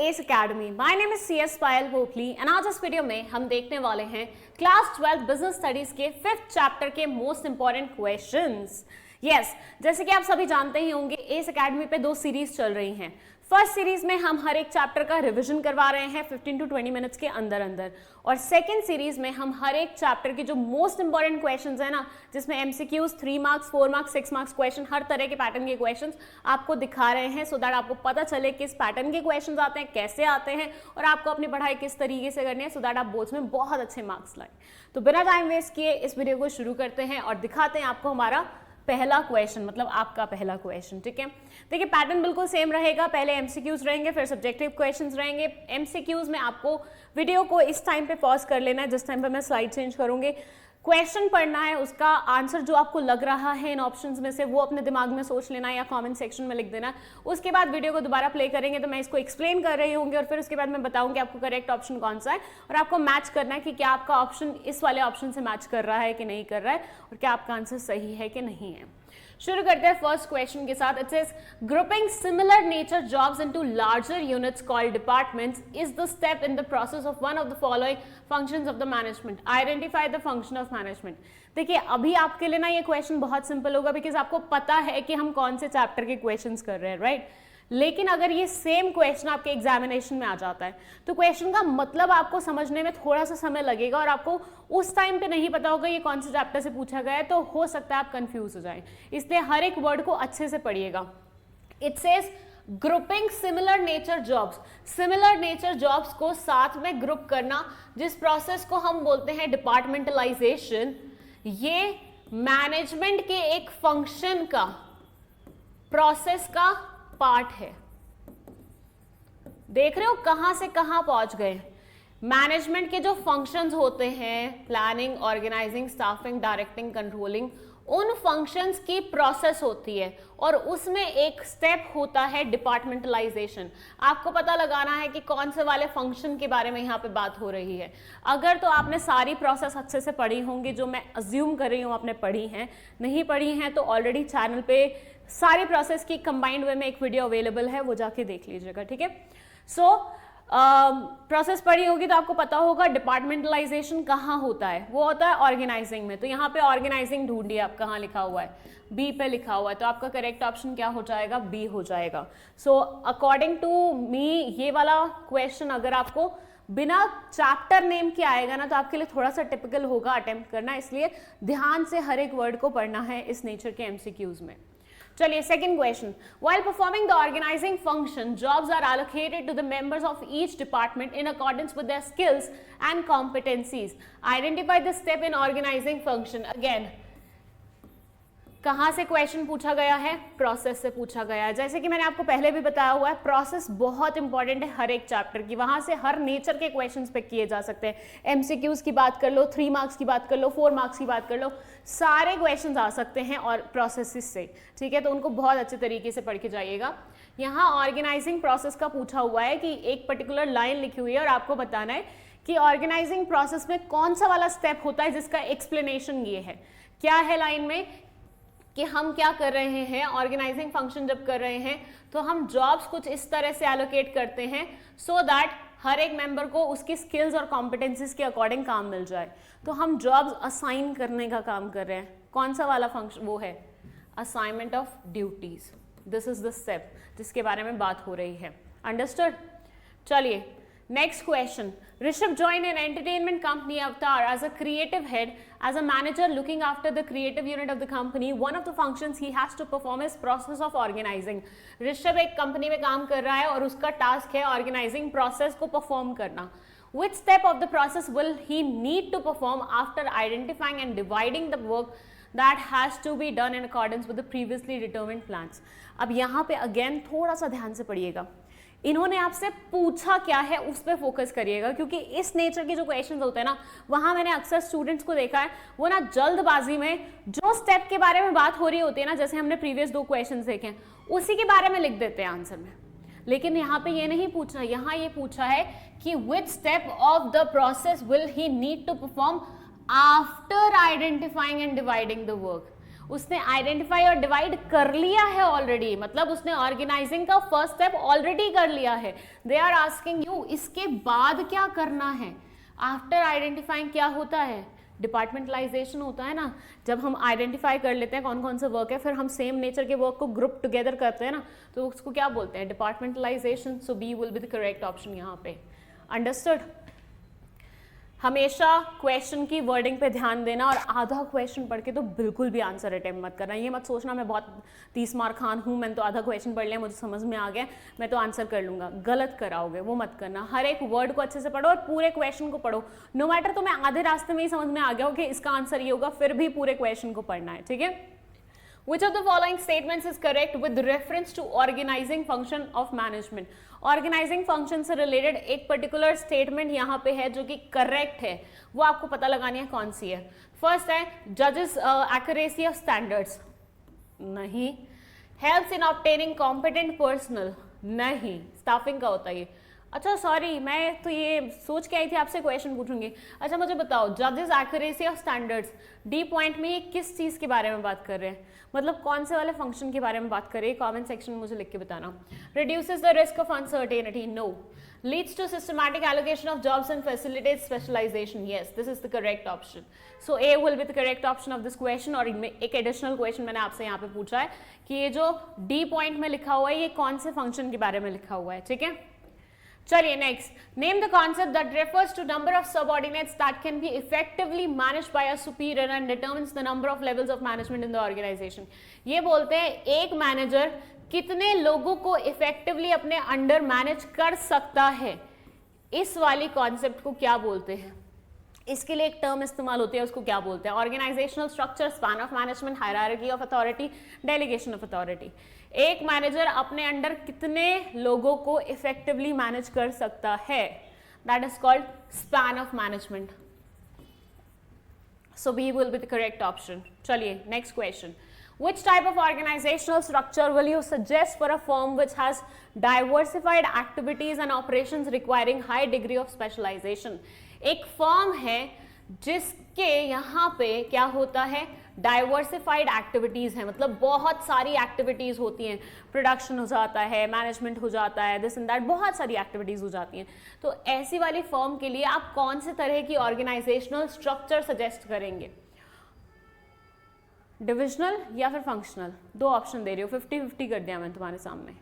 S academy. My name is CS Payal Pokhli and आज इस video में हम देखने वाले हैं क्लास 12 बिजनेस स्टडीज के 5th चैप्टर के मोस्ट इंपॉर्टेंट क्वेश्चंस। यस, जैसे कि आप सभी जानते ही होंगे एस अकेडमी पे 2 सीरीज चल रही हैं। फर्स्ट सीरीज में हम हर एक चैप्टर का रिवीजन करवा रहे हैं 15 to 20 मिनट्स के अंदर अंदर, और सेकंड सीरीज में हम हर एक चैप्टर के जो मोस्ट इंपॉर्टेंट क्वेश्चंस है ना, जिसमें MCQs 3 marks 4 marks 6 marks question, हर तरह के पैटर्न के क्वेश्चंस आपको दिखा रहे हैं, सो दैट आपको पता चले किस पैटर्न के क्वेश्चंस आते हैं, कैसे आते हैं, और आपको अपनी पढ़ाई किस तरीके से करनी है, सो दैट आप बोर्ड्स में बहुत अच्छे मार्क्स लाएं। तो बिना टाइम वेस्ट किए इस वीडियो को शुरू करते हैं और दिखाते हैं आपको हमारा पहला क्वेश्चन, मतलब आपका पहला क्वेश्चन। ठीक है, देखिए पैटर्न बिल्कुल सेम रहेगा। पहले MCQs रहेंगे, फिर सब्जेक्टिव क्वेश्चंस रहेंगे। MCQs में आपको वीडियो को इस टाइम पे पॉज कर लेना है जिस टाइम पे मैं स्लाइड चेंज करूंगी। क्वेश्चन पढ़ना है, उसका आंसर जो आपको लग रहा है इन ऑप्शंस में से वो अपने दिमाग में सोच लेना है या कमेंट सेक्शन में लिख देना। उसके बाद वीडियो को दोबारा प्ले करेंगे तो मैं इसको एक्सप्लेन कर रही होंगी और फिर उसके बाद मैं बताऊंगी आपको करेक्ट ऑप्शन कौन सा है, और आपको मैच करना है कि क्या आपका ऑप्शन इस वाले ऑप्शन से मैच कर रहा है कि नहीं कर रहा है, और क्या आपका आंसर सही है कि नहीं है। शुरू करते हैं फर्स्ट क्वेश्चन के साथ। It says grouping similar nature jobs into larger units called departments is the step in the process of one of the following functions of the management. Identify the function of management. देखिए अभी आपके लिए ना ये question बहुत simple होगा because आपको पता है कि हम कौन से चैप्टर के क्वेश्चंस कर रहे हैं, राइट? लेकिन अगर ये सेम क्वेश्चन आपके एग्जामिनेशन में आ जाता है तो क्वेश्चन का मतलब आपको समझने में थोड़ा सा समय लगेगा और आपको उस टाइम पे नहीं पता होगा ये कौन से चैप्टर से पूछा गया है, तो हो सकता है आप कंफ्यूज हो जाएं। इसलिए हर एक वर्ड को अच्छे से पढ़िएगा। It says grouping similar nature jobs. Similar nature jobs को साथ में ग्रुप करना, जिस प्रोसेस को हम बोलते हैं डिपार्टमेंटलाइजेशन, ये मैनेजमेंट के एक फंक्शन का, प्रोसेस का पार्ट है। देख रहे हो कहां से कहां पहुंच गए। मैनेजमेंट के जो फंक्शंस होते हैं, planning, organising, staffing, directing, controlling, उन फंक्शंस की प्रोसेस होती है और उसमें एक स्टेप होता है डिपार्टमेंटलाइजेशन। आपको पता लगाना है कि कौन से वाले फंक्शन के बारे में यहाँ पे बात हो रही है। अगर तो आपने सारी प्रोसेस अच्छे से पढ़ी होंगी, जो मैं अज्यूम कर रही हूँ आपने पढ़ी हैं, नहीं पढ़ी हैं तो ऑलरेडी चैनल पे सारी प्रोसेस की कंबाइंड वे में एक वीडियो अवेलेबल है, वो जाके देख लीजिएगा। ठीक है, सो प्रोसेस पढ़ी होगी तो आपको पता होगा डिपार्टमेंटलाइजेशन कहाँ होता है। वो होता है ऑर्गेनाइजिंग में। तो यहाँ पे ऑर्गेनाइजिंग ढूंढिए आप, कहाँ लिखा हुआ है, बी पे लिखा हुआ है, तो आपका करेक्ट ऑप्शन क्या हो जाएगा? बी हो जाएगा। सो अकॉर्डिंग टू मी ये वाला क्वेश्चन अगर आपको बिना चैप्टर नेम के आएगा ना तो आपके लिए थोड़ा सा टिपिकल होगा अटेम्प्ट करना, इसलिए ध्यान से हर एक वर्ड को पढ़ना है इस नेचर के MCQs में। चलिए second question. While performing the organizing function, jobs are allocated to the members of each department in accordance with their skills and competencies. Identify the step in organizing function. Again, कहाँ से question पूछा गया है? Process से पूछा गया है। जैसे कि मैंने आपको पहले भी बताया हुआ है, प्रोसेस बहुत इंपॉर्टेंट है हर एक चैप्टर की। वहां से हर नेचर के क्वेश्चंस पे किए जा सकते हैं। MCQs की बात कर लो, 3 मार्क्स की बात कर लो, 4 मार्क्स की बात कर लो, सारे क्वेश्चंस आ सकते हैं और प्रोसेसेस से। ठीक है, तो उनको बहुत अच्छे तरीके से पढ़ के जाइएगा। यहाँ ऑर्गेनाइजिंग प्रोसेस का पूछा हुआ है कि एक पर्टिकुलर लाइन लिखी हुई है और आपको बताना है कि ऑर्गेनाइजिंग प्रोसेस में कौन सा वाला स्टेप होता है जिसका एक्सप्लेनेशन ये है। क्या है लाइन में कि हम क्या कर रहे हैं, ऑर्गेनाइजिंग फंक्शन जब कर रहे हैं तो हम जॉब्स कुछ इस तरह से एलोकेट करते हैं सो दैट हर एक मेंबर को उसकी स्किल्स और कॉम्पिटेंसीज के अकॉर्डिंग काम मिल जाए। तो हम जॉब्स असाइन करने का काम कर रहे हैं। कौन सा वाला फंक्शन? वो है assignment of duties. This is the step जिसके बारे में बात हो रही है। अंडरस्टूड? चलिए next question. Rishabh joined an entertainment company Avatar as a creative head. As a manager looking after the creative unit of the company, one of the functions he has to perform is process of organizing. Rishabh एक company में काम कर रहा है और उसका task है organising process को परफॉर्म करना। Which step of the process will he need to perform after identifying and dividing the work that has to be done in accordance with the previously determined plans? अब यहाँ पे again थोड़ा सा ध्यान से पढ़िएगा। इन्होंने आपसे पूछा क्या है उस पर फोकस करिएगा, क्योंकि इस नेचर के जो क्वेश्चंस होते हैं ना, वहां मैंने अक्सर स्टूडेंट्स को देखा है वो ना जल्दबाजी में जो स्टेप के बारे में बात हो रही होती है ना, जैसे हमने प्रीवियस 2 क्वेश्चंस देखे हैं उसी के बारे में लिख देते हैं आंसर में। लेकिन यहाँ पे ये नहीं पूछना, यहाँ ये पूछा है कि which step of the process will he need to perform after identifying and dividing the work. उसने आइडेंटिफाई और डिवाइड कर लिया है ऑलरेडी, मतलब उसने ऑर्गेनाइजिंग का फर्स्ट स्टेप ऑलरेडी कर लिया है। दे आर आस्किंग यू इसके बाद क्या करना है। आफ्टर आइडेंटिफाइंग क्या होता है, डिपार्टमेंटलाइजेशन होता है ना, जब हम आइडेंटिफाई कर लेते हैं कौन कौन सा वर्क है, फिर हम सेम नेचर के वर्क को ग्रुप टुगेदर करते हैं ना, तो उसको क्या बोलते हैं, departmentalisation. So B will be the correct option यहाँ पे। अंडरस्टूड। हमेशा क्वेश्चन की वर्डिंग पे ध्यान देना, और आधा क्वेश्चन पढ़ के तो बिल्कुल भी आंसर अटेम्प्ट मत करना। ये मत सोचना मैं बहुत 30 मार्क खान हूँ, मैंने तो आधा क्वेश्चन पढ़ लिया, मुझे समझ में आ गया, मैं तो आंसर कर लूंगा। गलत कराओगे, वो मत करना। हर एक वर्ड को अच्छे से पढ़ो और पूरे क्वेश्चन को पढ़ो। नो मैटर तुम्हें आधे रास्ते में ही समझ में आ गया हो कि इसका आंसर ये होगा, फिर भी पूरे क्वेश्चन को पढ़ना है, ठीक है। Which of the following statements is correct with reference to organizing function of management? Organizing function से related एक particular statement यहाँ पे है जो कि correct है, वो आपको पता लगानी है कौन सी है। First है judges accuracy of standards, नहीं। Helps in obtaining competent personnel, नहीं, staffing का होता है ये। अच्छा सॉरी, मैं तो ये सोच के आई थी आपसे क्वेश्चन पूछूंगी। अच्छा मुझे बताओ, जजेस accuracy of standards D point में ये किस चीज़ के बारे में बात कर रहे हैं, मतलब कौन से वाले फंक्शन के बारे में बात कर रहे हैं, कमेंट सेक्शन में मुझे लिख के बताना। Reduces the risk of uncertainty, no. Leads to systematic allocation of jobs and facilitate specialisation, yes, this is the correct option. So A will be the correct option of this question. और एक additional question मैंने आपसे यहाँ पे पूछा है कि ये जो डी पॉइंट में लिखा हुआ है ये कौन से फंक्शन के बारे में लिखा हुआ है, ठीक है। चलिए next, name the concept that refers to number of subordinates that can be effectively managed by a superior and determines the number of levels of management in the organisation. ये बोलते हैं एक मैनेजर कितने लोगों को इफेक्टिवली अपने under manage कर सकता है, इस वाली कॉन्सेप्ट को क्या बोलते हैं। इसके लिए एक टर्म इस्तेमाल होती है, उसको क्या बोलते हैं, organisational structure, span of management, hierarchy of authority, delegation of authority. एक मैनेजर अपने अंडर कितने लोगों को इफेक्टिवली मैनेज कर सकता है, that is called span of management. So B will be the correct option. चलिए next question, which type of organizational structure will you suggest for a firm which has diversified activities and operations requiring high degree of specialization? एक firm है जिसके यहाँ पे क्या होता है, diversified activities है, मतलब बहुत सारी एक्टिविटीज होती हैं, प्रोडक्शन हो जाता है, मैनेजमेंट हो जाता है, दिस एंड दैट, बहुत सारी एक्टिविटीज हो जाती हैं। तो ऐसी वाली फर्म के लिए आप कौन से तरह की ऑर्गेनाइजेशनल स्ट्रक्चर सजेस्ट करेंगे, डिविजनल या फिर फंक्शनल? दो ऑप्शन दे रही हो, 50-50 कर दिया मैंने तुम्हारे सामने।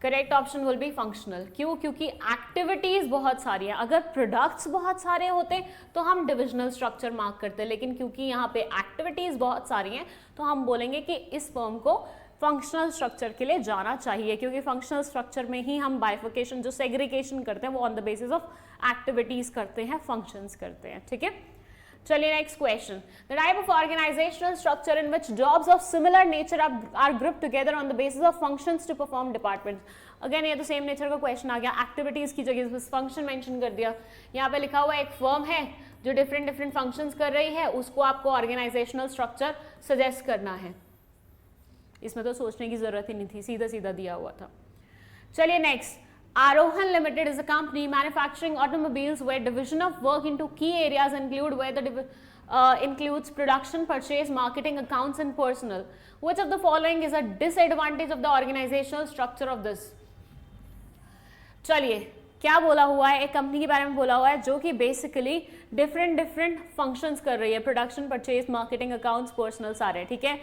Correct option will be functional. क्यों? क्योंकि एक्टिविटीज बहुत सारी हैं। अगर प्रोडक्ट्स बहुत सारे होते तो हम डिविजनल स्ट्रक्चर मार्क करते, लेकिन क्योंकि यहाँ पे एक्टिविटीज बहुत सारी हैं तो हम बोलेंगे कि इस फर्म को फंक्शनल स्ट्रक्चर के लिए जाना चाहिए, क्योंकि फंक्शनल स्ट्रक्चर में ही हम बाइफिकेशन, जो सेग्रीगेशन करते हैं वो on the basis of activities करते हैं, फंक्शंस करते हैं, ठीक है। चलिए next question, the type of organisational structure in which jobs of similar nature are group together on the basis of functions to perform departments. Again ये तो same nature का क्वेश्चन आ गया, एक्टिविटीज की जगह फंक्शन मेंशन कर दिया। यहाँ पे लिखा हुआ एक फर्म है जो डिफरेंट डिफरेंट फंक्शंस कर रही है, उसको आपको ऑर्गेनाइजेशनल स्ट्रक्चर सजेस्ट करना है। इसमें तो सोचने की जरूरत ही नहीं थी, सीधा सीधा दिया हुआ था। चलिए next, Arohan Limited is a company manufacturing automobiles where division of work into key areas includes production, purchase, marketing, accounts and personnel. Which of the following is a disadvantage of the organizational structure of this? चलिए क्या बोला हुआ है, एक company के बारे में बोला हुआ है जो कि बेसिकली डिफरेंट फंक्शंस कर रही है, production, purchase, marketing, accounts, personal, सारे, ठीक है।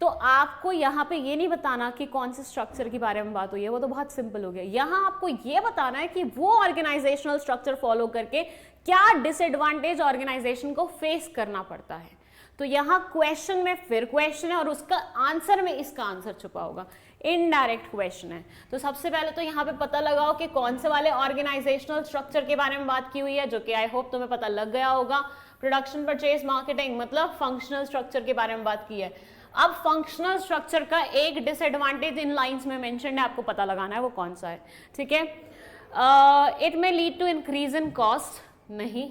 तो आपको यहाँ पे ये नहीं बताना कि कौन से स्ट्रक्चर के बारे में बात हुई है, वो तो बहुत सिंपल हो गया। यहाँ आपको ये बताना है कि वो ऑर्गेनाइजेशनल स्ट्रक्चर फॉलो करके क्या डिसएडवांटेज ऑर्गेनाइजेशन को फेस करना पड़ता है। तो यहाँ क्वेश्चन में फिर क्वेश्चन है और उसका आंसर में इसका आंसर छुपा होगा, इनडायरेक्ट क्वेश्चन है। तो सबसे पहले तो यहाँ पे पता लगाओ कि कौन से वाले ऑर्गेनाइजेशनल स्ट्रक्चर के बारे में बात की हुई है, जो कि आई होप तुम्हें पता लग गया होगा। प्रोडक्शन, परचेज, मार्केटिंग, मतलब फंक्शनल स्ट्रक्चर के बारे में बात की है। अब फंक्शनल स्ट्रक्चर का एक डिसएडवांटेज इन लाइंस में मेंशन है, आपको पता लगाना है वो कौन सा है, ठीक है। It may lead to increase in cost, नहीं।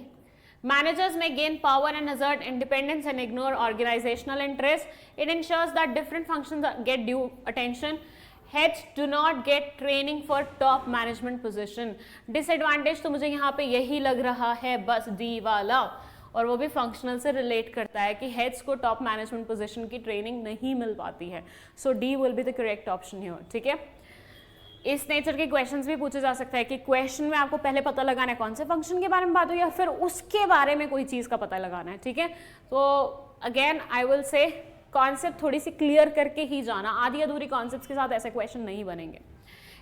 Managers may gain power and assert independence and ignore organisational interest. It ensures that different functions get due attention. Heads do not get training for top management position. Disadvantage तो मुझे यहाँ पे यही लग रहा है, बस डी वाला। और वो भी फंक्शनल से रिलेट करता है कि हेड्स को टॉप मैनेजमेंट पोजीशन की ट्रेनिंग नहीं मिल पाती है. So D will be the correct option here. ठीक है, इस नेचर के क्वेश्चंस भी पूछे जा सकता है कि क्वेश्चन में आपको पहले पता लगाना है कौन से फंक्शन के बारे में बात हुई या फिर उसके बारे में कोई चीज़ का पता लगाना है. ठीक है, तो again I will say concept थोड़ी सी क्लियर करके ही जाना, आधी अधूरी कॉन्सेप्ट्स के साथ ऐसे क्वेश्चन नहीं बनेंगे.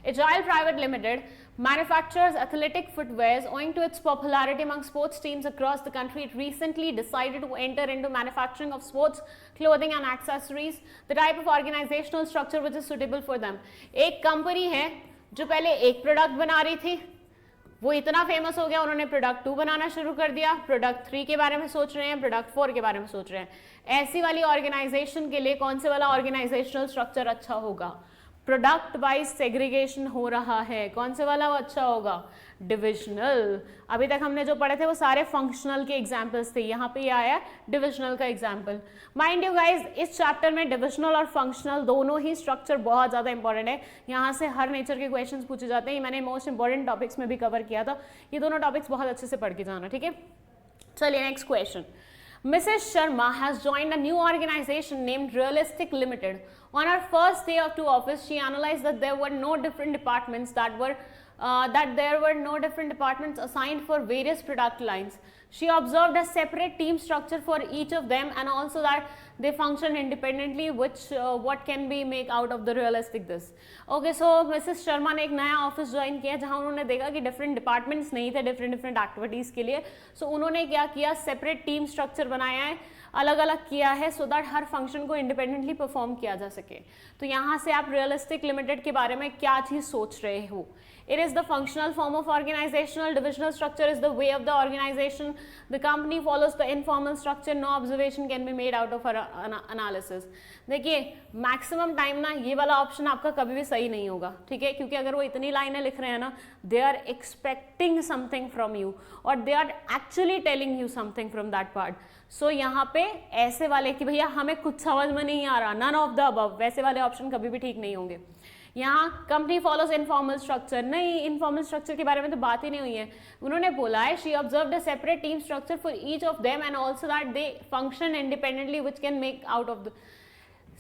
Agile Private Limited manufactures athletic footwears. Owing to its popularity among sports teams across the country, it recently decided to enter into manufacturing of sports clothing and accessories. The type of organizational structure which is suitable for them. एक company है जो पहले एक product बना रही थी, वो इतना फेमस हो गया, उन्होंने प्रोडक्ट 2 बनाना शुरू कर दिया, प्रोडक्ट 3 के बारे में सोच रहे हैं, प्रोडक्ट 4 के बारे में सोच रहे हैं. ऐसी वाली ऑर्गेनाइजेशन के लिए कौन से वाला ऑर्गेनाइजेशनल स्ट्रक्चर अच्छा होगा? प्रोडक्ट वाइज सेग्रीगेशन हो रहा है, कौन से वाला वो अच्छा होगा? डिविजनल. अभी तक हमने जो पढ़े थे वो सारे फंक्शनल के एग्जांपल्स थे, यहाँ पे ये आया डिविजनल का एग्जांपल. माइंड यू गाइज, इस चैप्टर में डिविजनल और फंक्शनल दोनों ही स्ट्रक्चर बहुत ज़्यादा इंपॉर्टेंट है. यहाँ से हर नेचर के क्वेश्चंस पूछे जाते हैं. ये मैंने मोस्ट इंपॉर्टेंट टॉपिक्स में भी कवर किया था. ये दोनों टॉपिक्स बहुत अच्छे से पढ़ के जाना. ठीक है, चलिए next question. Mrs. Sharma has joined a new organization named Realistic Limited. On her first day to office, she analyzed that there were no different departments assigned for various product lines. She observed a separate team structure for each of them and also that they function independently, what can be make out of the realistic this. Okay, so Mrs. Sharma ने एक नया office join किया जहां उन्होंने देखा कि different departments नहीं थे डिफरेंट एक्टिविटीज़ के लिए. सो उन्होंने क्या किया, सेपरेट टीम स्ट्रक्चर बनाया है, अलग अलग किया है सो दैट हर फंक्शन को इंडिपेंडेंटली परफॉर्म किया जा सके. तो यहाँ से आप रियलिस्टिक लिमिटेड के बारे में क्या चीज़ सोच रहे हो? It is the functional form of organizational. Divisional structure is the way of the organization. The company follows the informal structure. No observation can be made out of analysis. देखिए maximum time ना ये वाला option आपका कभी भी सही नहीं होगा. ठीक है, क्योंकि अगर वो इतनी लाइनें लिख रहे हैं ना, they are expecting something from you और they are actually telling you something from that part. So यहाँ पे ऐसे वाले कि भैया हमें कुछ समझ में नहीं आ रहा, नन ऑफ द अबव, वैसे वाले ऑप्शन कभी भी ठीक नहीं होंगे. यहाँ कंपनी फॉलोज इनफॉर्मल स्ट्रक्चर, नहीं इनफॉर्मल स्ट्रक्चर के बारे में तो बात ही नहीं हुई है. उन्होंने बोला है she observed a separate team structure for each of them and also that they function independently which can make out of the.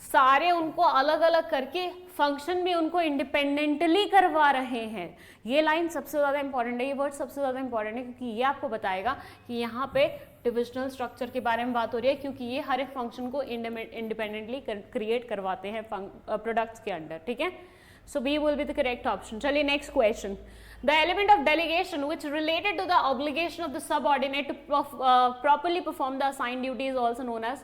सारे उनको अलग अलग करके फंक्शन भी उनको इंडिपेंडेंटली करवा रहे हैं. ये लाइन सबसे ज़्यादा इंपॉर्टेंट है, ये वर्ड सबसे ज़्यादा इंपॉर्टेंट है क्योंकि ये आपको बताएगा कि यहाँ पे डिविजनल स्ट्रक्चर के बारे में बात हो रही है क्योंकि ये हर एक फंक्शन को इंडिपेंडेंटली क्रिएट करवाते हैं प्रोडक्ट्स के अंडर. ठीक है, so B will be the correct option. चलिए next question. The element of delegation which related to the obligation of the subordinate to properly perform the assigned duty is also known as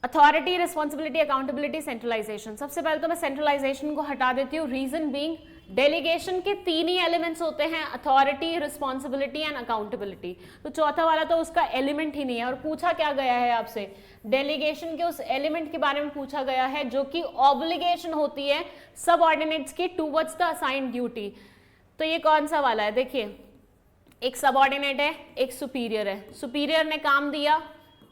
authority, responsibility, accountability, centralization. सबसे पहले तो मैं centralization को हटा देती हूँ. Reason being delegation के 3 ही elements होते हैं, अथॉरिटी, रिस्पॉन्सिबिलिटी एंड अकाउंटेबिलिटी. तो चौथा वाला तो उसका एलिमेंट ही नहीं है. और पूछा क्या गया है आपसे, डेलीगेशन के उस एलिमेंट के बारे में पूछा गया है जो कि ऑब्लिगेशन होती है सबऑर्डिनेट्स की टुवर्ड्स द असाइन्ड ड्यूटी. तो ये कौन सा वाला है? देखिए, एक सबऑर्डिनेट है, एक सुपीरियर है. सुपीरियर ने काम दिया,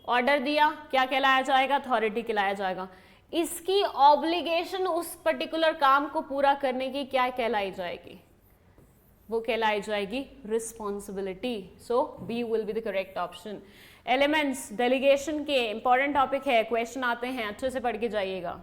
ऑर्डर दिया, क्या कहलाया जाएगा? अथॉरिटी कहलाया जाएगा. इसकी ऑब्लिगेशन उस पर्टिकुलर काम को पूरा करने की क्या कहलाई जाएगी? वो कहलाई जाएगी responsibility. So B will be the correct option. Elements delegation के इंपॉर्टेंट टॉपिक है, क्वेश्चन आते हैं, अच्छे से पढ़ के जाइएगा.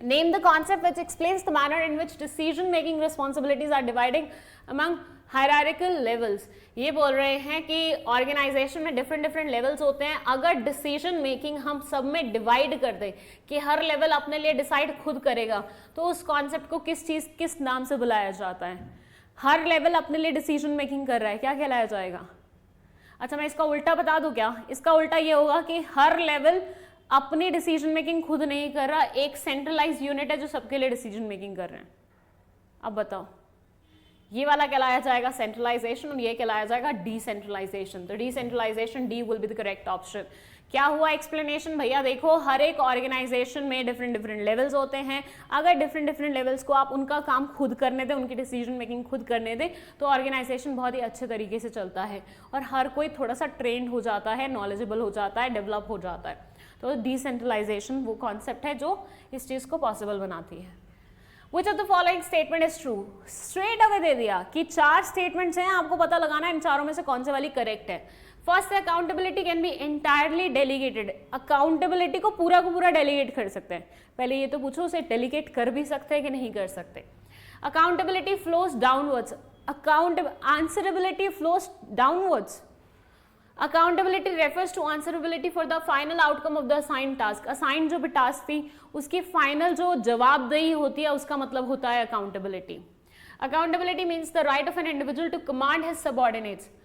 Name the concept which explains the manner in which decision making responsibilities are dividing among hierarchical levels. ये बोल रहे हैं कि ऑर्गेनाइजेशन में डिफरेंट लेवल्स होते हैं. अगर डिसीजन मेकिंग हम सब में डिवाइड कर दें कि हर लेवल अपने लिए डिसाइड खुद करेगा, तो उस कॉन्सेप्ट को किस नाम से बुलाया जाता है? हर लेवल अपने लिए डिसीजन मेकिंग कर रहा है, क्या कहलाया जाएगा? अच्छा, मैं इसका उल्टा बता दूं क्या? इसका उल्टा ये होगा कि हर लेवल अपनी डिसीजन मेकिंग खुद नहीं कर रहा, एक सेंट्रलाइज यूनिट है जो सबके लिए डिसीजन मेकिंग कर रहे हैं. अब बताओ, ये वाला कहलाया जाएगा सेंट्रलाइजेशन और ये कहलाया जाएगा डिसेंट्रलाइजेशन. तो decentralisation, D will be the correct option. क्या हुआ एक्सप्लेनेशन? भैया देखो, हर एक ऑर्गेनाइजेशन में डिफरेंट लेवल्स होते हैं. अगर डिफरेंट लेवल्स को आप उनका काम खुद करने दें, उनकी डिसीजन मेकिंग खुद करने दें, तो ऑर्गेनाइजेशन बहुत ही अच्छे तरीके से चलता है और हर कोई थोड़ा सा ट्रेंड हो जाता है, नॉलेजेबल हो जाता है, डेवलप हो जाता है. तो डिसेंट्रलाइजेशन वो कॉन्सेप्ट है जो इस चीज़ को पॉसिबल बनाती है. Which of the following statement is true? Straight away दे दिया कि 4 स्टेटमेंट्स हैं, आपको पता लगाना है इन चारों में से कौन से वाली करेक्ट है। First, accountability can be entirely delegated. Accountability को पूरा डेलीगेट कर सकते हैं। पहले ये तो पूछो उसे डेलीगेट कर भी सकते हैं कि नहीं कर सकते। Accountability flows downwards. Answerability flows downwards. Accountability refers to answerability for the final outcome of the assigned task. Assigned जो भी task थी उसकी final जो जवाबदेही होती है उसका मतलब होता है accountability. Accountability means the right of an individual to command his subordinates.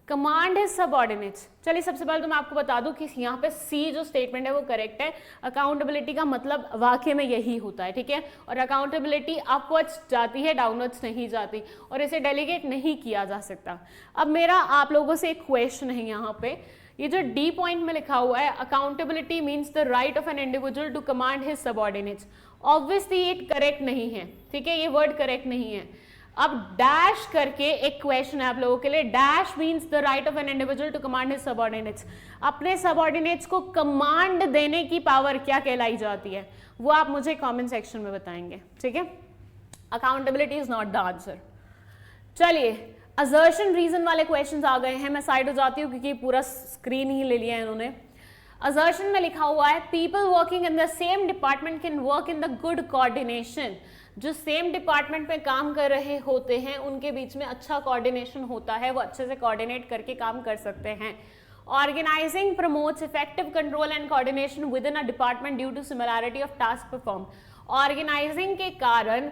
Command his subordinates. चलिए सबसे पहले तो मैं आपको बता दूं कि यहाँ पे सी जो स्टेटमेंट है वो करेक्ट है। अकाउंटेबिलिटी का मतलब वाकई में यही होता है, ठीक है। और अकाउंटेबिलिटी अपवर्ड्स जाती है, डाउनवर्ड्स नहीं जाती, और इसे डेलीगेट नहीं किया जा सकता। अब मेरा आप लोगों से एक क्वेश्चन है यहाँ पे, ये जो डी पॉइंट में लिखा हुआ है accountability means the right of an individual to command his subordinates, obviously ये करेक्ट नहीं है, ठीक है, ये वर्ड करेक्ट नहीं है। अब डैश करके एक क्वेश्चन है आप लोगों के लिए, dash means the right of an individual to command his subordinates. अपने सबऑर्डिनेट्स को कमांड देने की पावर क्या कहलाई जाती है वो आप मुझे कमेंट सेक्शन में बताएंगे, ठीक है। Accountability is not the answer. चलिए असर्शन रीजन वाले क्वेश्चंस आ गए हैं, मैं साइड हो जाती हूँ क्योंकि पूरा स्क्रीन ही ले लिया है इन्होंने। असर्शन में लिखा हुआ है people working in the same department can work in the good coordination. जो सेम डिपार्टमेंट में काम कर रहे होते हैं उनके बीच में अच्छा कोऑर्डिनेशन होता है, वो अच्छे से कोऑर्डिनेट करके काम कर सकते हैं। Organising promotes effective control and coordination within a department due to similarity of task perform. Organising के कारण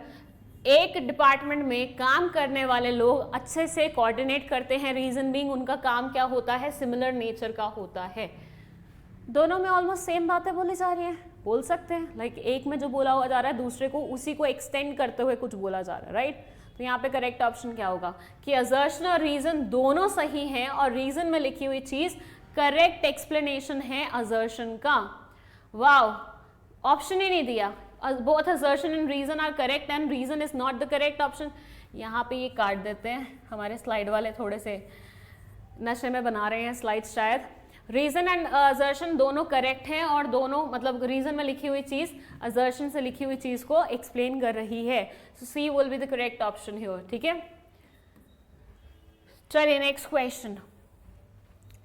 एक डिपार्टमेंट में काम करने वाले लोग अच्छे से कोऑर्डिनेट करते हैं, रीजन बीइंग उनका काम क्या होता है, सिमिलर नेचर का होता है। दोनों में ऑलमोस्ट सेम बातें बोली जा रही हैं, बोल सकते हैं, लाइक एक में जो बोला हुआ जा रहा है दूसरे को उसी को एक्सटेंड करते हुए कुछ बोला जा रहा है, राइट। तो यहाँ पे करेक्ट ऑप्शन क्या होगा कि असर्शन और रीजन दोनों सही हैं और रीजन में लिखी हुई चीज करेक्ट एक्सप्लेनेशन है असर्शन का। वाओ, ऑप्शन ही नहीं दिया। Both assertion and reason are correct and reason is not the correct option. यहाँ पे ये काट देते हैं, हमारे स्लाइड वाले थोड़े से नशे में बना रहे हैं स्लाइड शायद। रीजन एंड असर्शन दोनों करेक्ट हैं और दोनों मतलब रीजन में लिखी हुई चीज असर्शन से लिखी हुई चीज को एक्सप्लेन कर रही है। So C will be the correct option here, ठीक है। चलिए next question.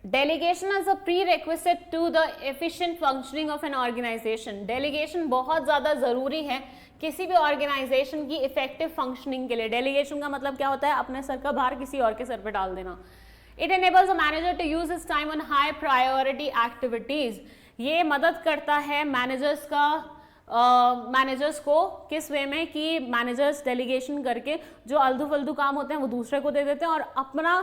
Delegation is a prerequisite to the efficient functioning of an organisation. Delegation बहुत ज्यादा जरूरी है किसी भी ऑर्गेनाइजेशन की इफेक्टिव फंक्शनिंग के लिए। डेलीगेशन का मतलब क्या होता है, अपने सर का भार किसी और के सर पे डाल देना। It enables a manager to use his time on high priority activities. ये मदद करता है मैनेजर्स को किस वे में कि मैनेजर्स डेलीगेशन करके जो अल्दू फल्दू काम होते हैं वो दूसरे को दे देते हैं और अपना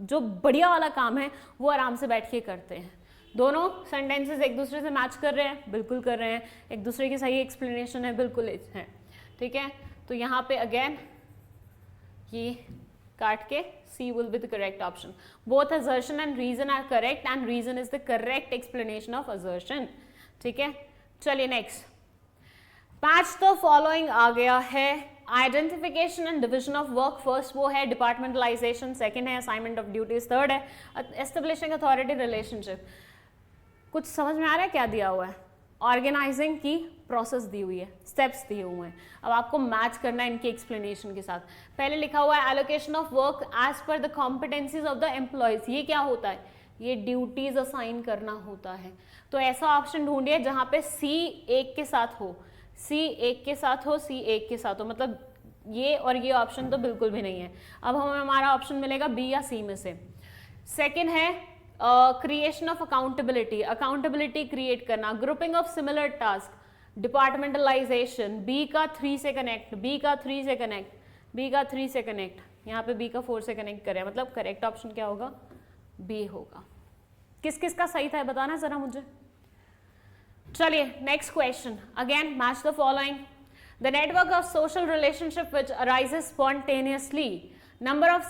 जो बढ़िया वाला काम है वो आराम से बैठ के करते हैं। दोनों सेंटेंसेस एक दूसरे से मैच कर रहे हैं, बिल्कुल कर रहे हैं, एक दूसरे की सही एक्सप्लेनेशन है, बिल्कुल है, ठीक है। तो यहाँ पे अगेन ये काट के C will be the correct option. Both assertion and reason are correct and reason is the correct explanation of assertion. ठीक है, चलिए नेक्स्ट। मैच द फॉलोइंग आ गया है। Identification and division of work first वो है डिपार्टमेंटलाइजेशन, सेकंड है assignment of duties, third है establishing authority relationship. कुछ समझ में आ रहा है क्या दिया हुआ है? ऑर्गेनाइजिंग की प्रोसेस दी हुई है, स्टेप्स दिए हुए हैं, अब आपको मैच करना है इनकी एक्सप्लेनेशन के साथ। पहले लिखा हुआ है allocation of work as per the competencies of the employees. ये क्या होता है? ये ड्यूटीज असाइन करना होता है। तो ऐसा ऑप्शन ढूंढिए जहां पे सी एक के साथ हो, सी एक के साथ हो, सी एक के साथ हो, मतलब ये और ये ऑप्शन तो बिल्कुल भी नहीं है। अब हमें हमारा ऑप्शन मिलेगा बी या सी में से। सेकेंड है creation of accountability, accountability create करना, grouping of similar task, departmentalisation, B का 3 से कनेक्ट, बी का 3 से कनेक्ट, बी का 3 से कनेक्ट, यहाँ पे बी का 4 से कनेक्ट करें, मतलब करेक्ट ऑप्शन क्या होगा? बी होगा। किस किस का सही था बताना जरा मुझे। चलिए next question, again match the following. The network of social relationship which arises spontaneously, number of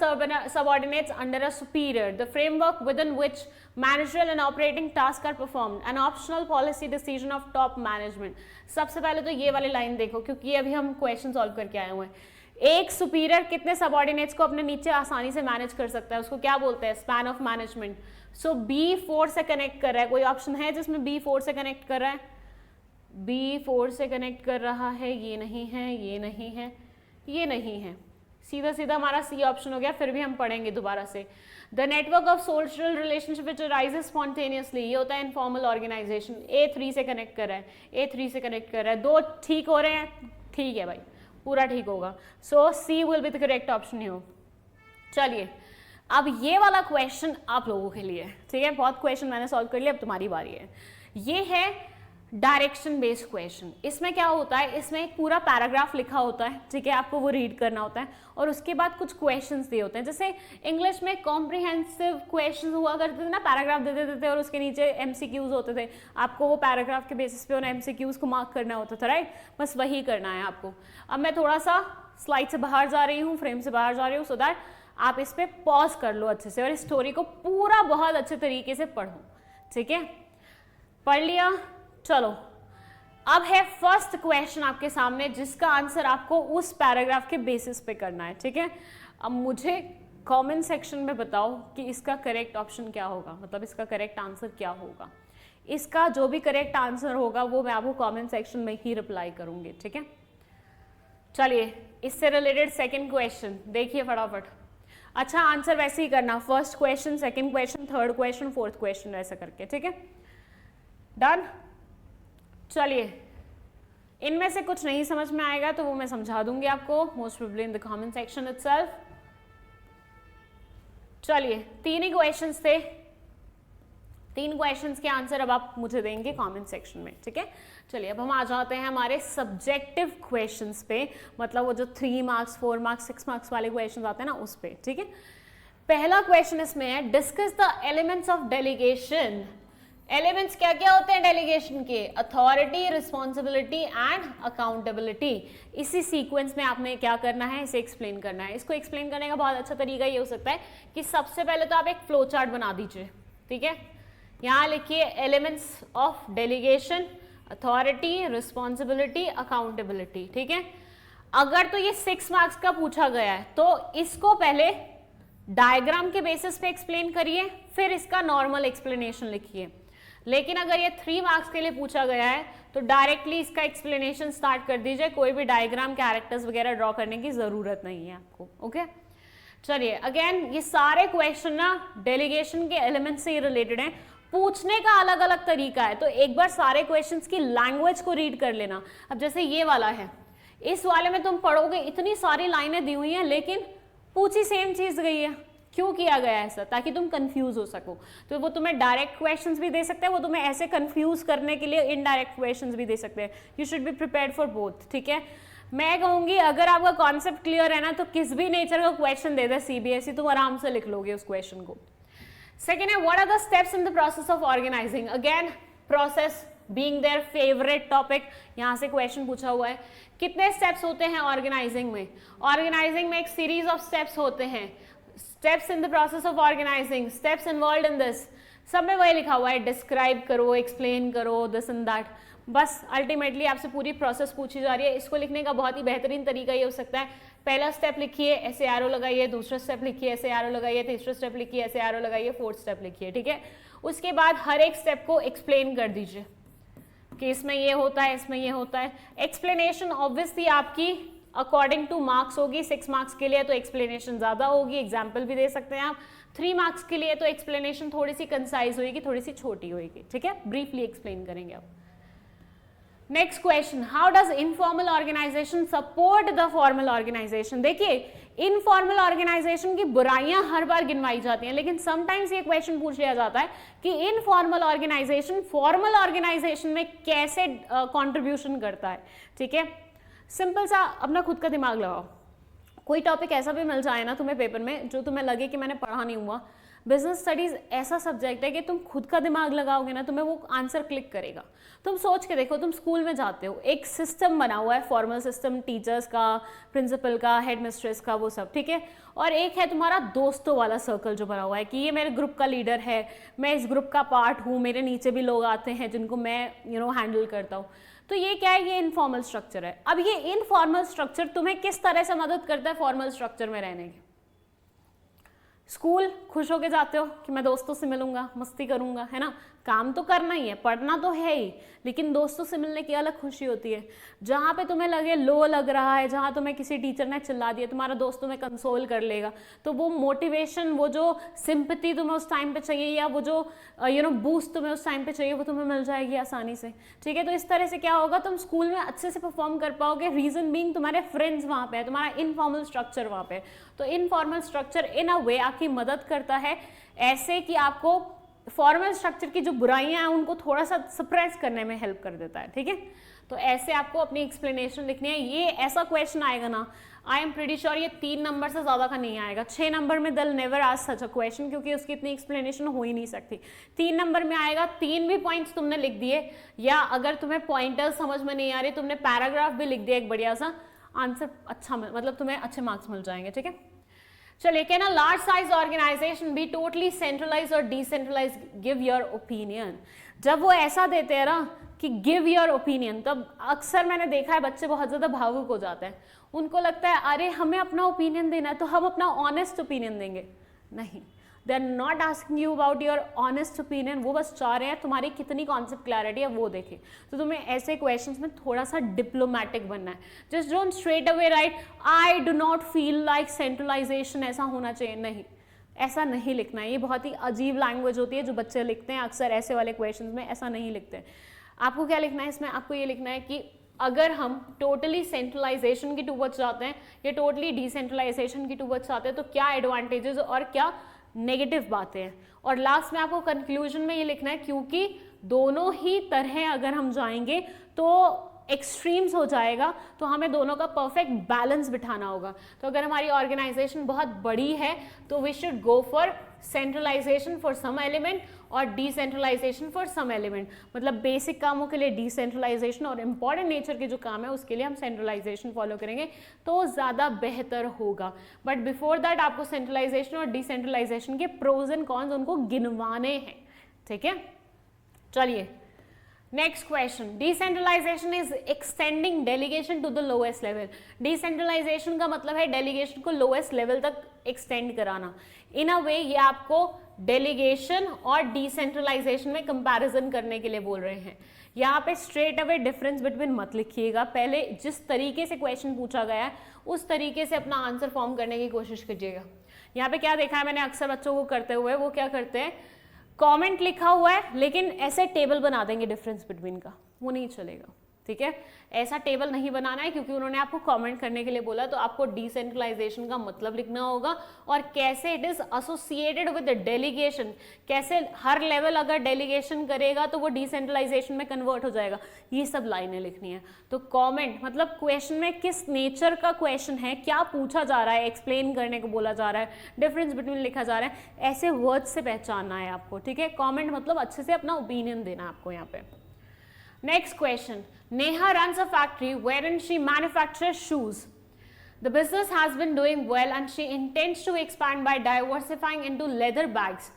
subordinates under a superior, the framework within which managerial and operating tasks are performed, an optional policy decision of top management। सबसे पहले तो ये वाली line देखो क्योंकि अभी हम question solve करके आए हुए हैं। एक सुपीरियर कितने सबऑर्डिनेट्स को अपने नीचे आसानी से मैनेज कर सकता है, उसको क्या बोलते हैं? Span of management. So B 4 से कनेक्ट कर रहा है, कोई ऑप्शन है जिसमें बी 4 से कनेक्ट कर रहा है? बी 4 से कनेक्ट कर रहा है, ये नहीं है, ये नहीं है, ये नहीं है, सीधा सीधा हमारा सी ऑप्शन हो गया। फिर भी हम पढ़ेंगे दोबारा से। The network of social relationship which arises spontaneously, ये होता है इनफॉर्मल ऑर्गेनाइजेशन। ए 3 से कनेक्ट कर रहा है, ए 3 से कनेक्ट कर रहा है, 2 ठीक हो रहे हैं, ठीक है भाई, पूरा ठीक होगा। So C will be the correct option here. चलिए अब ये वाला क्वेश्चन आप लोगों के लिए, ठीक है, बहुत क्वेश्चन मैंने सॉल्व कर लिया, अब तुम्हारी बारी है। ये है डायरेक्शन बेस्ड क्वेश्चन। इसमें क्या होता है, इसमें एक पूरा पैराग्राफ लिखा होता है, ठीक है, आपको वो रीड करना होता है और उसके बाद कुछ क्वेश्चंस दिए होते हैं। जैसे इंग्लिश में कॉम्प्रिहेंसिव क्वेश्चंस हुआ करते थे ना, पैराग्राफ दे देते थे और उसके नीचे एमसीक्यूज होते थे, आपको वो पैराग्राफ के बेसिस पे उन एमसीक्यूज को मार्क करना होता था, राइट। बस वही करना है आपको। अब मैं थोड़ा सा स्लाइड से बाहर जा रही हूँ, फ्रेम से बाहर जा रही हूँ, सो दैट आप इस पर पॉज कर लो अच्छे से और इस स्टोरी को पूरा बहुत अच्छे तरीके से पढ़ो, ठीक है। पढ़ लिया, चलो अब है फर्स्ट क्वेश्चन आपके सामने, जिसका आंसर आपको उस पैराग्राफ के बेसिस पे करना है, ठीक है। अब मुझे कमेंट सेक्शन में बताओ कि इसका करेक्ट ऑप्शन क्या होगा, मतलब इसका करेक्ट आंसर क्या होगा। इसका जो भी करेक्ट आंसर होगा वो मैं आपको कमेंट सेक्शन में ही रिप्लाई करूंगी, ठीक है। चलिए इससे रिलेटेड सेकंड क्वेश्चन देखिए फटाफट। अच्छा आंसर वैसे ही करना, first question, second question, third question, fourth question, ऐसा करके, ठीक है। डन। चलिए इनमें से कुछ नहीं समझ में आएगा तो वो मैं समझा दूंगी आपको, most probably in the comment section itself. चलिए 3 ही क्वेश्चंस थे, 3 क्वेश्चंस के आंसर अब आप मुझे देंगे कमेंट सेक्शन में, ठीक है। चलिए अब हम आ जाते हैं हमारे सब्जेक्टिव क्वेश्चंस पे, मतलब वो जो 3 मार्क्स 4 मार्क्स 6 मार्क्स वाले क्वेश्चंस आते हैं ना उस पे, ठीक है। पहला क्वेश्चन इसमें है, discuss the elements of delegation. Elements क्या क्या होते हैं डेलीगेशन के, अथॉरिटी, रिस्पॉन्सिबिलिटी एंड अकाउंटेबिलिटी। इसी सीक्वेंस में आपने क्या करना है, इसे एक्सप्लेन करना है। इसको एक्सप्लेन करने का बहुत अच्छा तरीका ये हो सकता है कि सबसे पहले तो आप एक फ्लो चार्ट बना दीजिए, ठीक है। यहाँ लिखिए elements of delegation, authority, responsibility, accountability, ठीक है। अगर तो ये 6 मार्क्स का पूछा गया है तो इसको पहले डायग्राम के बेसिस पे एक्सप्लेन करिए, फिर इसका नॉर्मल एक्सप्लेनेशन लिखिए। लेकिन अगर ये 3 मार्क्स के लिए पूछा गया है तो डायरेक्टली इसका एक्सप्लेनेशन स्टार्ट कर दीजिए, कोई भी डायग्राम, कैरेक्टर्स वगैरह ड्रॉ करने की जरूरत नहीं है आपको, ओके। चलिए अगेन ये सारे क्वेश्चन ना डेलीगेशन के एलिमेंट से ही रिलेटेड हैं, पूछने का अलग अलग तरीका है, तो एक बार सारे क्वेश्चंस की लैंग्वेज को रीड कर लेना। अब जैसे ये वाला है, इस वाले में तुम पढ़ोगे इतनी सारी लाइनें दी हुई हैं लेकिन पूछी सेम चीज गई है, क्यों किया गया है ऐसा, ताकि तुम कंफ्यूज हो सको। तो वो तुम्हें डायरेक्ट क्वेश्चंस भी दे सकते हैं, वो तुम्हें ऐसे कंफ्यूज करने के लिए इनडायरेक्ट क्वेश्चंस भी दे सकते हैं। You should be prepared for both, ठीक है। मैं कहूंगी अगर आपका कॉन्सेप्ट क्लियर है ना तो किस भी नेचर का क्वेश्चन दे दे सीबीएसई, तुम आराम से लिख लोगे उस क्वेश्चन को। सेकेंड है, what are the steps in the process of organising. Again process being their favourite topic, यहाँ से क्वेश्चन पूछा हुआ है। कितने स्टेप्स होते हैं ऑर्गेनाइजिंग में? ऑर्गेनाइजिंग में एक सीरीज ऑफ स्टेप्स होते हैं। Steps in the process of organising, steps involved in this, सब में वही लिखा हुआ है, डिस्क्राइब करो, एक्सप्लेन करो, दिस एंड दैट। बस अल्टीमेटली आपसे पूरी प्रोसेस पूछी जा रही है। इसको लिखने का बहुत ही बेहतरीन तरीका ये हो सकता है, पहला स्टेप लिखिए, ऐसे एरो लगाइए, दूसरा स्टेप लिखिए, ऐसे एरो लगाइए, तीसरा स्टेप लिखिए, ऐसे एरो लगाइए, फोर्थ स्टेप लिखिए, ठीक है। उसके बाद हर एक स्टेप को एक्सप्लेन कर दीजिए कि इसमें ये होता है, इसमें ये होता है। एक्सप्लेनेशन ऑब्वियसली आपकी अकॉर्डिंग टू मार्क्स होगी, 6 मार्क्स के लिए तो एक्सप्लेनेशन ज्यादा होगी, एग्जाम्पल भी दे सकते हैं आप। 3 मार्क्स के लिए तो एक्सप्लेनेशन थोड़ी सी कंसाइज होगी, थोड़ी सी छोटी होगी, ठीक है, ब्रीफली एक्सप्लेन करेंगे आप। Next question, how does informal organisation support the formal organisation. देखिए इनफॉर्मल ऑर्गेनाइजेशन की बुराइयां हर बार गिनवाई जाती हैं, लेकिन समटाइम्स ये क्वेश्चन पूछ लिया जाता है कि इनफॉर्मल ऑर्गेनाइजेशन फॉर्मल ऑर्गेनाइजेशन में कैसे कंट्रीब्यूशन करता है, ठीक है। सिंपल सा अपना खुद का दिमाग लगाओ, कोई टॉपिक ऐसा भी मिल जाए ना तुम्हें पेपर में जो तुम्हें लगे कि मैंने पढ़ा नहीं हुआ। बिजनेस स्टडीज ऐसा सब्जेक्ट है कि तुम खुद का दिमाग लगाओगे ना तुम्हें वो आंसर क्लिक करेगा। तुम सोच के देखो, तुम स्कूल में जाते हो, एक सिस्टम बना हुआ है, फॉर्मल सिस्टम, टीचर्स का, प्रिंसिपल का, हेड मिस्ट्रेस का, वो सब, ठीक है। और एक है तुम्हारा दोस्तों वाला सर्कल जो बना हुआ है कि ये मेरे ग्रुप का लीडर है, मैं इस ग्रुप का पार्ट हूँ, मेरे नीचे भी लोग आते हैं जिनको मैं हैंडल करता हूँ। तो ये क्या है, ये इनफॉर्मल स्ट्रक्चर है। अब ये इनफॉर्मल स्ट्रक्चर तुम्हें किस तरह से मदद करता है फॉर्मल स्ट्रक्चर में रहने की? स्कूल खुश होके जाते हो कि मैं दोस्तों से मिलूंगा, मस्ती करूंगा, है ना, काम तो करना ही है, पढ़ना तो है ही, लेकिन दोस्तों से मिलने की अलग खुशी होती है। जहाँ पे तुम्हें लगे लो लग रहा है, जहाँ तुम्हें किसी टीचर ने चिल्ला दिया, तुम्हारा दोस्त तुम्हें कंसोल कर लेगा, तो वो मोटिवेशन, वो जो सिंपैथी तुम्हें उस टाइम पे चाहिए, या वो जो बूस्ट तुम्हें उस टाइम पे चाहिए, वो तुम्हें मिल जाएगी आसानी से। ठीक है, तो इस तरह से क्या होगा, तुम स्कूल में अच्छे से परफॉर्म कर पाओगे। रीजन बीइंग तुम्हारे फ्रेंड्स वहाँ पे है, तुम्हारा इनफॉर्मल स्ट्रक्चर वहाँ पे। तो इनफॉर्मल स्ट्रक्चर इन अ वे आपकी मदद करता है ऐसे कि आपको फॉर्मल स्ट्रक्चर की जो बुराइयां हैं उनको थोड़ा सा सप्रेस करने में हेल्प कर देता है। ठीक है, तो ऐसे आपको अपनी एक्सप्लेनेशन लिखनी है। ये ऐसा क्वेश्चन आएगा ना, आई एम प्रीटी श्योर ये 3 नंबर से ज्यादा का नहीं आएगा। 6 नंबर में दल never ask such a question, क्योंकि उसकी इतनी एक्सप्लेनेशन हो ही नहीं सकती। 3 नंबर में आएगा, 3 भी पॉइंट्स तुमने लिख दिए, या अगर तुम्हें पॉइंटर्स समझ में नहीं आ रही, तुमने पैराग्राफ भी लिख दिया एक बढ़िया सा, आंसर अच्छा, मतलब तुम्हें अच्छे मार्क्स मिल जाएंगे। ठीक है, चलिए, can a large size organisation be totally centralise और डिसेंट्रलाइज, गिव योर ओपिनियन। जब वो ऐसा देते हैं ना कि गिव योर ओपिनियन, तब अक्सर मैंने देखा है बच्चे बहुत ज्यादा भावुक हो जाते हैं। उनको लगता है अरे हमें अपना ओपिनियन देना है तो हम अपना ऑनेस्ट ओपिनियन देंगे। नहीं, they are not asking you about your honest opinion, वो बस चाह रहे हैं तुम्हारी कितनी कॉन्सेप्ट क्लैरिटी है वो देखें। तो तुम्हें ऐसे क्वेश्चंस में थोड़ा सा डिप्लोमेटिक बनना है। Just don't straight away write I do not feel like centralisation ऐसा होना चाहिए, नहीं, ऐसा नहीं लिखना है। ये बहुत ही अजीब लैंग्वेज होती है जो बच्चे लिखते हैं अक्सर ऐसे वाले क्वेश्चंस में, ऐसा नहीं लिखते। आपको क्या लिखना है इसमें, आपको ये लिखना है कि अगर हम टोटली सेंट्रलाइजेशन की टूवर्ड्स जाते हैं या टोटली डिसेंट्रलाइजेशन की टूवर्ड्स जाते हैं तो क्या एडवांटेजेस और क्या नेगेटिव बातें हैं। और लास्ट में आपको कंक्लूजन में ये लिखना है क्योंकि दोनों ही तरह अगर हम जाएंगे तो एक्सट्रीम्स हो जाएगा, तो हमें दोनों का परफेक्ट बैलेंस बिठाना होगा। तो अगर हमारी ऑर्गेनाइजेशन बहुत बड़ी है तो we should go for centralisation for some element और डिसेंट्रलाइजेशन फॉर सम एलिमेंट। मतलब बेसिक कामों के लिए डिसेंट्रलाइजेशन और इंपॉर्टेंट नेचर के जो काम है उसके लिए हम सेंट्रलाइजेशन फॉलो करेंगे तो ज़्यादा बेहतर होगा। बट बिफोर दैट आपको सेंट्रलाइजेशन और डिसेंट्रलाइजेशन के प्रोज एंड कॉन्स उनको गिनवाने हैं। ठीक है, चलिए next question, decentralisation is extending delegation to the lowest level. Decentralisation का मतलब है डेलीगेशन को लोएस्ट लेवल तक एक्सटेंड कराना। इन अ वे ये आपको डेलीगेशन और डिसेंट्रलाइजेशन में कंपैरिजन करने के लिए बोल रहे हैं। यहाँ पे स्ट्रेट अवे डिफरेंस बिटवीन मत लिखिएगा, पहले जिस तरीके से क्वेश्चन पूछा गया है उस तरीके से अपना आंसर फॉर्म करने की कोशिश कीजिएगा। यहाँ पे क्या देखा है मैंने अक्सर बच्चों को करते हुए, वो क्या करते हैं, कमेंट लिखा हुआ है लेकिन ऐसे टेबल बना देंगे डिफरेंस बिटवीन का, वो नहीं चलेगा। ठीक है, ऐसा टेबल नहीं बनाना है क्योंकि उन्होंने आपको कमेंट करने के लिए बोला। तो आपको डिसेंट्रलाइजेशन का मतलब लिखना होगा और कैसे it is associated with delegation, कैसे हर लेवल अगर डेलीगेशन करेगा तो वो डिसेंट्रलाइजेशन में कन्वर्ट हो जाएगा, ये सब लाइनें लिखनी है। तो कमेंट मतलब क्वेश्चन में किस नेचर का क्वेश्चन है, क्या पूछा जा रहा है, एक्सप्लेन करने को बोला जा रहा है, डिफरेंस बिटवीन लिखा जा रहा है, ऐसे वर्ड से पहचानना है आपको। ठीक है, कमेंट मतलब अच्छे से अपना ओपिनियन देना है आपको यहाँ पे। Next question, Neha runs a factory wherein she manufactures shoes. The business has been doing well and she intends to expand by diversifying into leather bags.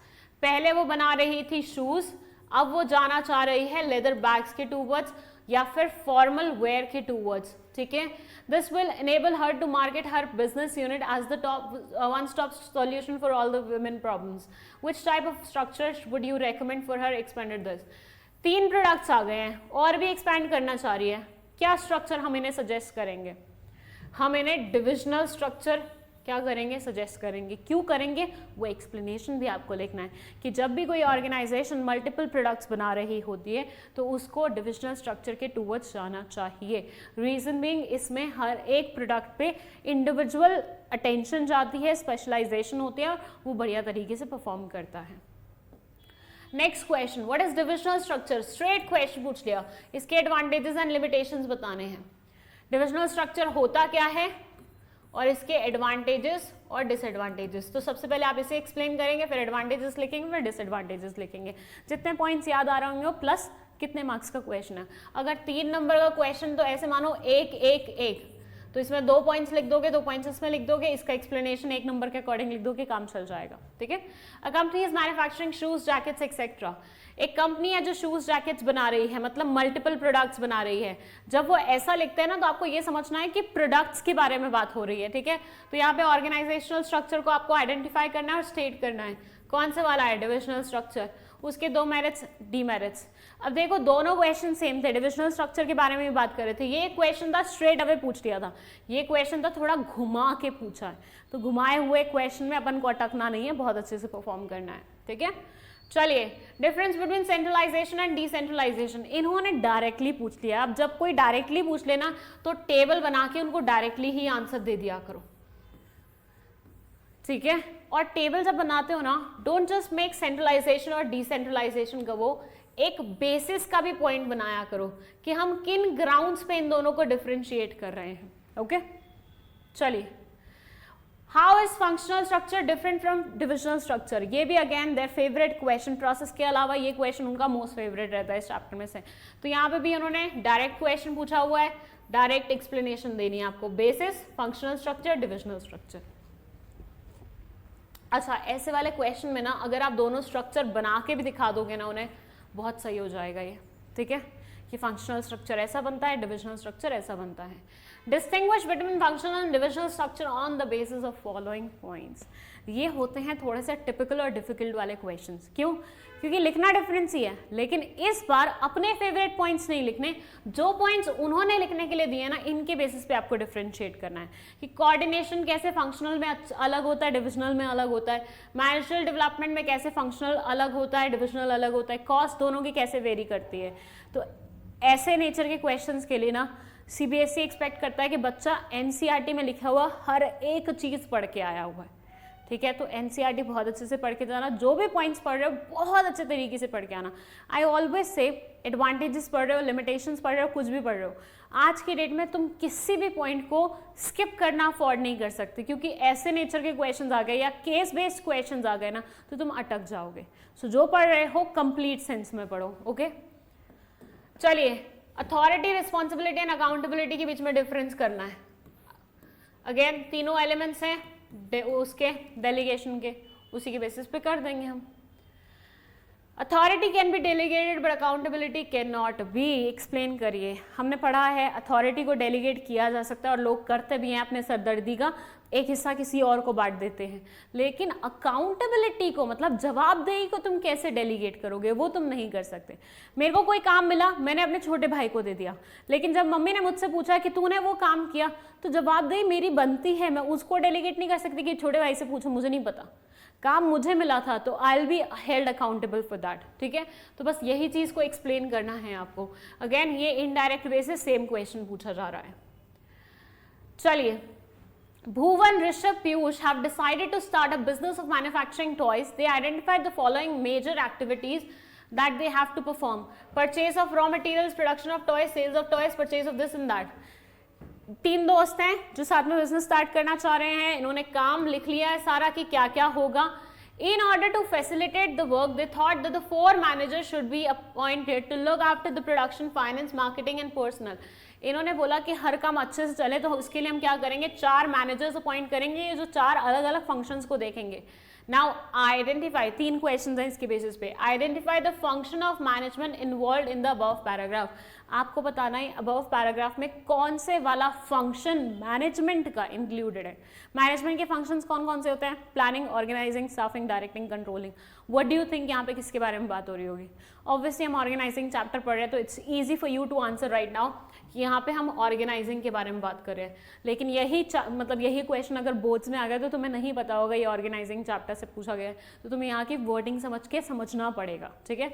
पहले वो बना रही थी shoes, अब वो जाना चाह रही है leather bags के towards या फिर formal wear के towards. ठीक है, this will enable her to market her business unit as the top one-stop solution for all the women problems. Which type of structure would you recommend for her expanded this? 3 products आ गए हैं और भी expand करना चाह रही है, क्या structure हम इन्हें सजेस्ट करेंगे? हम इन्हें डिविजनल स्ट्रक्चर क्या करेंगे, सजेस्ट करेंगे। क्यों करेंगे वो एक्सप्लेनेशन भी आपको लिखना है कि जब भी कोई ऑर्गेनाइजेशन मल्टीपल प्रोडक्ट्स बना रही होती है तो उसको डिविजनल स्ट्रक्चर के टूवर्ड्स जाना चाहिए। रीजन बीइंग इसमें हर एक प्रोडक्ट पे इंडिविजुअल अटेंशन जाती है, स्पेशलाइजेशन होती है और वो बढ़िया तरीके से परफॉर्म करता है। Next question, what is divisional structure? Straight question पूछ लिया, इसके एडवांटेजेस एंड लिमिटेशंस बताने हैं। डिविजनल स्ट्रक्चर होता क्या है और इसके एडवांटेजेस और डिसएडवांटेजेस। तो सबसे पहले आप इसे एक्सप्लेन करेंगे, फिर एडवांटेजेस लिखेंगे, फिर डिसएडवांटेजेस लिखेंगे। जितने पॉइंट्स याद आ रहे होंगे प्लस कितने मार्क्स का क्वेश्चन है। अगर 3 नंबर का क्वेश्चन तो ऐसे मानो 1 1 1, तो इसमें 2 पॉइंट्स लिख दोगे, 2 पॉइंट्स इसमें लिख दोगे, इसका एक्सप्लेनेशन 1 नंबर के अकॉर्डिंग लिख दोगे, काम चल जाएगा। ठीक है, a company is manufacturing shoes jackets etcetera. एक कंपनी है जो शूज जैकेट्स बना रही है, मतलब मल्टीपल प्रोडक्ट्स बना रही है। जब वो ऐसा लिखते हैं ना तो आपको ये समझना है कि प्रोडक्ट्स के बारे में बात हो रही है। ठीक है, तो यहाँ पे ऑर्गेनाइजेशनल स्ट्रक्चर को आपको आइडेंटिफाई करना है और स्टेट करना है कौन से वाला है डिविजनल स्ट्रक्चर। उसके 2 मेरिट्स, डीमेरिट्स। अब देखो दोनों क्वेश्चन सेम थे, डिविजनल स्ट्रक्चर के बारे में भी बात कर रहे थे। ये क्वेश्चन था स्ट्रेट अवे पूछ लिया था, ये क्वेश्चन था थोड़ा घुमा के पूछा है, तो घुमाए हुए क्वेश्चन में अपन को अटकना नहीं है, बहुत अच्छे से परफॉर्म करना है, ठीक है। चलिए, difference between centralisation and decentralisation, इन्होंने डायरेक्टली पूछ लिया। अब जब कोई डायरेक्टली पूछ लेना तो टेबल बना के उनको डायरेक्टली ही आंसर दे दिया करो, ठीक है। और टेबल जब बनाते हो ना, डोंट जस्ट मेक सेंट्रलाइजेशन और डिसेंट्रलाइजेशन का वो एक बेसिस का भी पॉइंट बनाया करो कि हम किन ग्राउंड्स पे इन दोनों को डिफरेंशिएट कर रहे हैं, ओके। चलिए, how is functional structure different from divisional structure, ये भी again their favourite question, process के अलावा ये क्वेश्चन उनका मोस्ट फेवरेट रहता है इस चैप्टर में से। तो यहाँ पे भी उन्होंने डायरेक्ट क्वेश्चन पूछा हुआ है, डायरेक्ट एक्सप्लेनेशन देनी है आपको, basis, functional structure, divisional structure. अच्छा, ऐसे वाले क्वेश्चन में ना अगर आप दोनों स्ट्रक्चर बना के भी दिखा दोगे ना उन्हें, बहुत सही हो जाएगा ये, ठीक है, कि फंक्शनल स्ट्रक्चर ऐसा बनता है, डिविजनल स्ट्रक्चर ऐसा बनता है। Distinguish between functional and divisional structure on the basis of following points. ये होते हैं थोड़े से टिपिकल और डिफिकल्ट वाले क्वेश्चंस। क्यों? क्योंकि लिखना डिफरेंस ही है, लेकिन इस बार अपने फेवरेट पॉइंट्स नहीं लिखने, जो पॉइंट्स उन्होंने लिखने के लिए दिए ना, इनके बेसिस पे आपको डिफरेंशिएट करना है कि कोऑर्डिनेशन कैसे फंक्शनल में अलग होता है, डिविजनल में अलग होता है, मैनेजरियल डेवलपमेंट में कैसे फंक्शनल अलग होता है, डिविजनल अलग होता है, कॉस्ट दोनों की कैसे वेरी करती है। तो ऐसे नेचर के क्वेश्चंस के लिए ना सीबीएसई एक्सपेक्ट करता है कि बच्चा एनसीईआरटी में लिखा हुआ हर एक चीज पढ़ के आया हुआ है, ठीक है। तो एनसीईआरटी बहुत अच्छे से पढ़ के जाना, जो भी पॉइंट्स पढ़ रहे हो बहुत अच्छे तरीके से पढ़ के आना। आई ऑलवेज से एडवांटेजेस पढ़ रहे हो, लिमिटेशंस पढ़ रहे हो, कुछ भी पढ़ रहे हो, आज की डेट में तुम किसी भी पॉइंट को स्किप करना अफोर्ड नहीं कर सकते, क्योंकि ऐसे नेचर के क्वेश्चंस आ गए या केस बेस्ड क्वेश्चंस आ गए ना, तो तुम अटक जाओगे। सो जो पढ़ रहे हो कंप्लीट सेंस में पढ़ो, ओके। चलिए, अथॉरिटी, रिस्पॉन्सिबिलिटी एंड अकाउंटेबिलिटी के बीच में डिफरेंस करना है। अगेन तीनों एलिमेंट्स हैं उसके डेलीगेशन के, उसी के बेसिस पे कर देंगे हम। Authority can be delegated but accountability can not be, explain करिए। हमने पढ़ा है अथॉरिटी को डेलीगेट किया जा सकता है और लोग करते भी हैं, अपने सरदर्दी का एक हिस्सा किसी और को बांट देते हैं, लेकिन अकाउंटेबिलिटी को, मतलब जवाबदेही को तुम कैसे डेलीगेट करोगे, वो तुम नहीं कर सकते। मेरे को कोई काम मिला, मैंने अपने छोटे भाई को दे दिया, लेकिन जब मम्मी ने मुझसे पूछा कि तूने वो काम किया, तो जवाबदेही मेरी बनती है, मैं उसको डेलीगेट नहीं कर सकती कि छोटे भाई से पूछो, मुझे नहीं पता, काम मुझे मिला था, तो I will be held accountable for that, ठीक है। तो बस यही चीज को एक्सप्लेन करना है आपको। अगेन ये इनडायरेक्ट वे से सेम क्वेश्चन पूछा जा रहा है। चलिए, Bhuvan, Rishabh, Piyush have decided to start a business of manufacturing toys. They identified the following major activities that they have to perform: purchase of raw materials, production of toys, sales of toys, purchase of this and that. 3 दोस्त हैं जो साथ में business start करना चाह रहे हैं, इन्होंने काम लिख लिया है सारा कि क्या क्या होगा। In order to facilitate the work, they thought that the 4 managers should be appointed to look after the production, finance, marketing and personnel. इन्होंने बोला कि हर काम अच्छे से चले, तो उसके लिए हम क्या करेंगे, 4 मैनेजर्स अपॉइंट करेंगे, ये जो 4 अलग अलग फंक्शंस को देखेंगे। नाउ आइडेंटिफाई, 3 क्वेश्चन हैं इसके बेसिस पे। Identify the function of management involve in the above paragraph. आपको बताना है अबव पैराग्राफ में कौन से वाला फंक्शन मैनेजमेंट का इंक्लूडेड है। मैनेजमेंट के फंक्शंस कौन कौन से होते हैं? Planning, organising, staffing, directing, controlling. What do you think यहाँ पे किसके बारे में बात हो रही होगी? ऑब्वियसली हम ऑर्गेनाइजिंग चैप्टर पढ़ रहे हैं, तो it's easy for you to answer right now कि यहाँ पे हम ऑर्गेनाइजिंग के बारे में बात कर रहे हैं। लेकिन यही मतलब यही क्वेश्चन अगर बोर्ड्स में आ गया तो तुम्हें नहीं पता होगा ये ऑर्गेनाइजिंग चैप्टर से पूछा गया है, तो तुम्हें यहाँ की वर्डिंग समझ के समझना पड़ेगा, ठीक है।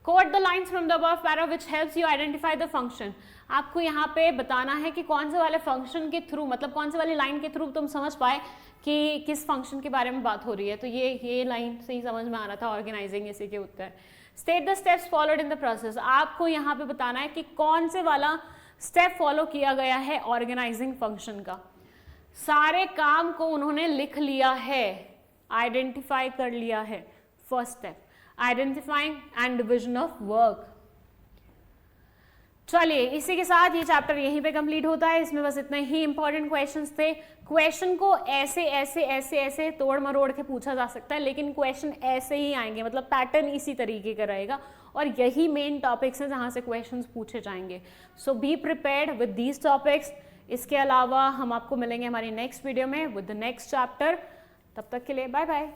Quote the lines from the above para which helps you identify the function. आपको यहाँ पे बताना है कि कौन से वाले फंक्शन के थ्रू, मतलब कौन से वाली लाइन के थ्रू तुम समझ पाए कि किस फंक्शन के बारे में बात हो रही है। तो ये लाइन से ही समझ में आ रहा था, ऑर्गेनाइजिंग इसी के उत्तर। State the steps followed in the process. आपको यहाँ पे बताना है कि कौन से वाला स्टेप फॉलो किया गया है ऑर्गेनाइजिंग फंक्शन का। सारे काम को उन्होंने लिख लिया है, आइडेंटिफाई कर लिया है। First step, identifying and division of work. चलिए, इसी के साथ ये चैप्टर यहीं पे कंप्लीट होता है। इसमें बस इतने ही इंपॉर्टेंट क्वेश्चंस थे। क्वेश्चन को ऐसे ऐसे ऐसे ऐसे तोड़ मरोड़ के पूछा जा सकता है, लेकिन क्वेश्चन ऐसे ही आएंगे, मतलब पैटर्न इसी तरीके का रहेगा, और यही मेन टॉपिक्स हैं जहाँ से क्वेश्चंस पूछे जाएंगे। So be prepared with these topics. इसके अलावा हम आपको मिलेंगे हमारी नेक्स्ट वीडियो में विद द नेक्स्ट चैप्टर। तब तक के लिए बाय बाय।